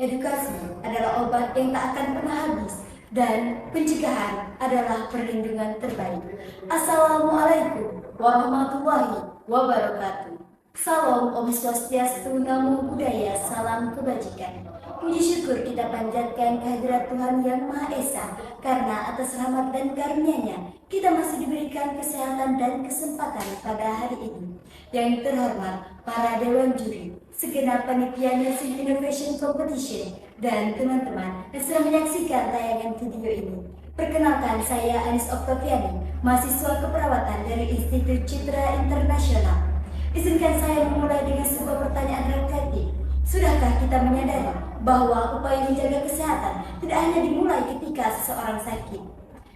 Edukasi adalah obat yang tak akan pernah habis dan pencegahan adalah perlindungan terbaik. Assalamualaikum warahmatullahi wabarakatuh. Salam Om Swastiastu, Namo Buddhaya, salam kebajikan. Puji syukur kita panjatkan kehadirat Tuhan Yang Maha Esa, karena atas rahmat dan karunia-Nya kita masih diberikan kesehatan dan kesempatan pada hari ini. Yang terhormat para dewan juri, segenap panitia Nursing Innovation Competition, dan teman-teman yang sedang menyaksikan tayangan video ini. Perkenalkan, saya Anis Oktaviani, mahasiswa keperawatan dari Institut Citra Internasional. Izinkan saya memulai dengan sebuah pertanyaan reflektif. Sudahkah kita menyadari bahwa upaya menjaga kesehatan tidak hanya dimulai ketika seseorang sakit?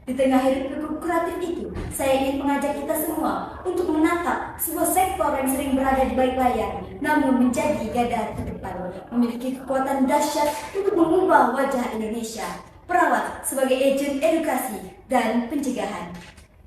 Di tengah hiruk-pikuk kreatif itu, saya ingin mengajak kita semua untuk menatap sebuah sektor yang sering berada di balik layar, namun menjadi garda terdepan, memiliki kekuatan dahsyat untuk mengubah wajah Indonesia. Perawat sebagai agen edukasi dan pencegahan.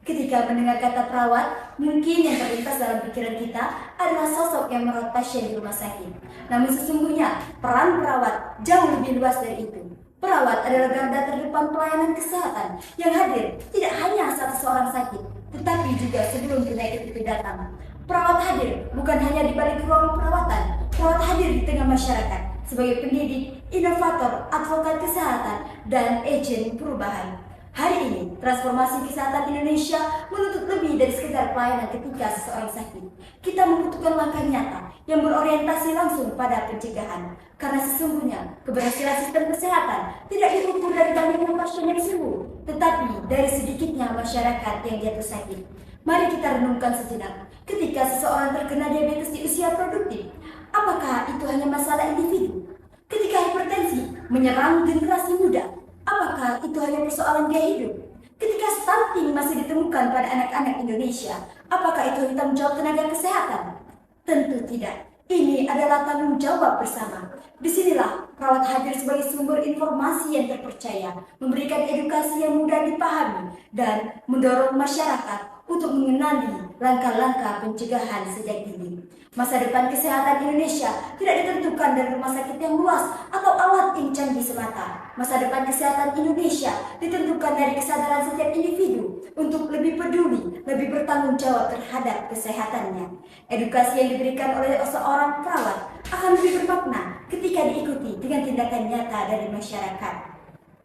Ketika mendengar kata perawat, mungkin yang terlintas dalam pikiran kita adalah sosok yang merawat pasien di rumah sakit. Namun sesungguhnya, peran perawat jauh lebih luas dari itu. Perawat adalah garda terdepan pelayanan kesehatan yang hadir tidak hanya saat seseorang sakit, tetapi juga sebelum penyakit itu datang. Perawat hadir bukan hanya di balik ruang perawatan, perawat hadir di tengah masyarakat sebagai pendidik, inovator, advokat kesehatan, dan agen perubahan. Hari ini, transformasi kesehatan Indonesia menuntut lebih dari sekedar pelayanan ketika seseorang sakit. Kita membutuhkan langkah nyata yang berorientasi langsung pada pencegahan. Karena sesungguhnya, keberhasilan sistem kesehatan tidak diukur dari banyaknya pasien yang sembuh, tetapi dari sedikitnya masyarakat yang jatuh sakit. Mari kita renungkan sejenak. Ketika seseorang terkena diabetes di usia produktif, apakah itu hanya masalah individu? Ketika hipertensi menyerang generasi muda, apakah itu hanya persoalan gaya hidup? Ketika stunting masih ditemukan pada anak-anak Indonesia, apakah itu tanggung jawab tenaga kesehatan? Tentu tidak. Ini adalah tanggung jawab bersama. Disinilah perawat hadir sebagai sumber informasi yang terpercaya, memberikan edukasi yang mudah dipahami, dan mendorong masyarakat untuk mengenali langkah-langkah pencegahan sejak dini. Masa depan kesehatan Indonesia tidak ditentukan dari rumah sakit yang luas atau alat yang canggih semata. Masa depan kesehatan Indonesia ditentukan dari kesadaran setiap individu untuk lebih peduli, lebih bertanggung jawab terhadap kesehatannya. Edukasi yang diberikan oleh seorang perawat akan lebih bermakna ketika diikuti dengan tindakan nyata dari masyarakat.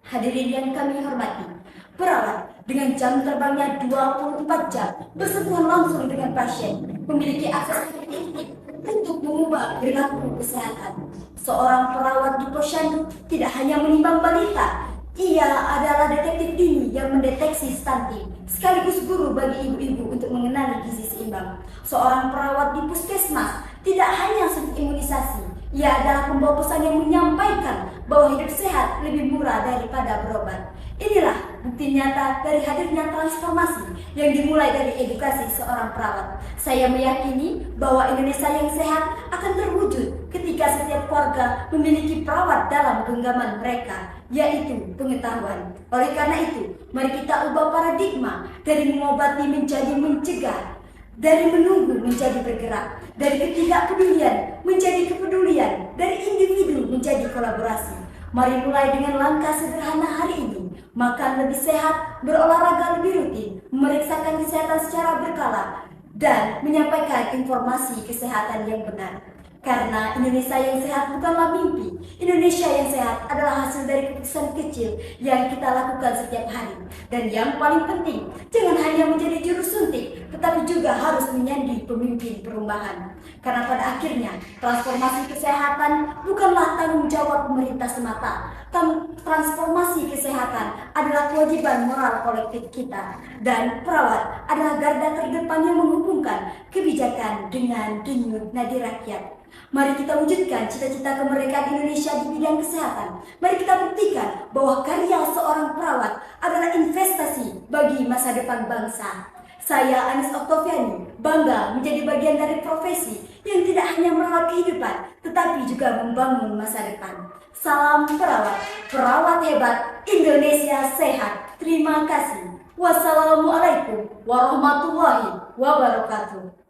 Hadirin yang kami hormati, perawat dengan jam terbangnya 24 jam bersentuhan langsung dengan pasien, memiliki akses efektif untuk mengubah perilaku kesehatan. Seorang perawat di posyandu tidak hanya menimbang balita, ia adalah detektif dini yang mendeteksi stunting, sekaligus guru bagi ibu-ibu untuk mengenali gizi seimbang. Seorang perawat di puskesmas tidak hanya suntik imunisasi, ia adalah pembawa pesan yang menyampaikan bahwa hidup sehat lebih murah daripada berobat. Inilah bukti nyata dari hadirnya transformasi yang dimulai dari edukasi seorang perawat. Saya meyakini bahwa Indonesia yang sehat akan terwujud ketika setiap keluarga memiliki perawat dalam genggaman mereka, yaitu pengetahuan. Oleh karena itu, mari kita ubah paradigma dari mengobati menjadi mencegah, dari menunggu menjadi bergerak, dari ketidakpedulian menjadi kepedulian, dari individu menjadi kolaborasi. Mari mulai dengan langkah sederhana hari ini. Makan lebih sehat, berolahraga lebih rutin, memeriksakan kesehatan secara berkala, dan menyampaikan informasi kesehatan yang benar. Karena Indonesia yang sehat bukanlah mimpi. Indonesia yang sehat adalah hasil dari keputusan kecil yang kita lakukan setiap hari. Dan yang paling penting, jangan hanya menjadi juru suntik, tetapi juga harus menyandi pemimpin perubahan. Karena pada akhirnya, transformasi kesehatan bukanlah tanggung jawab pemerintah semata. Transformasi kesehatan adalah kewajiban moral kolektif kita. Dan perawat adalah garda terdepan yang menghubungkan kebijakan dengan denyut nadi rakyat. Mari kita wujudkan cita-cita kemerdekaan Indonesia di bidang kesehatan. Mari kita buktikan bahwa karya seorang perawat adalah investasi bagi masa depan bangsa. Saya Anis Oktaviani bangga menjadi bagian dari profesi yang tidak hanya merawat kehidupan, tetapi juga membangun masa depan. Salam perawat, perawat hebat, Indonesia sehat. Terima kasih. Wassalamualaikum warahmatullahi wabarakatuh.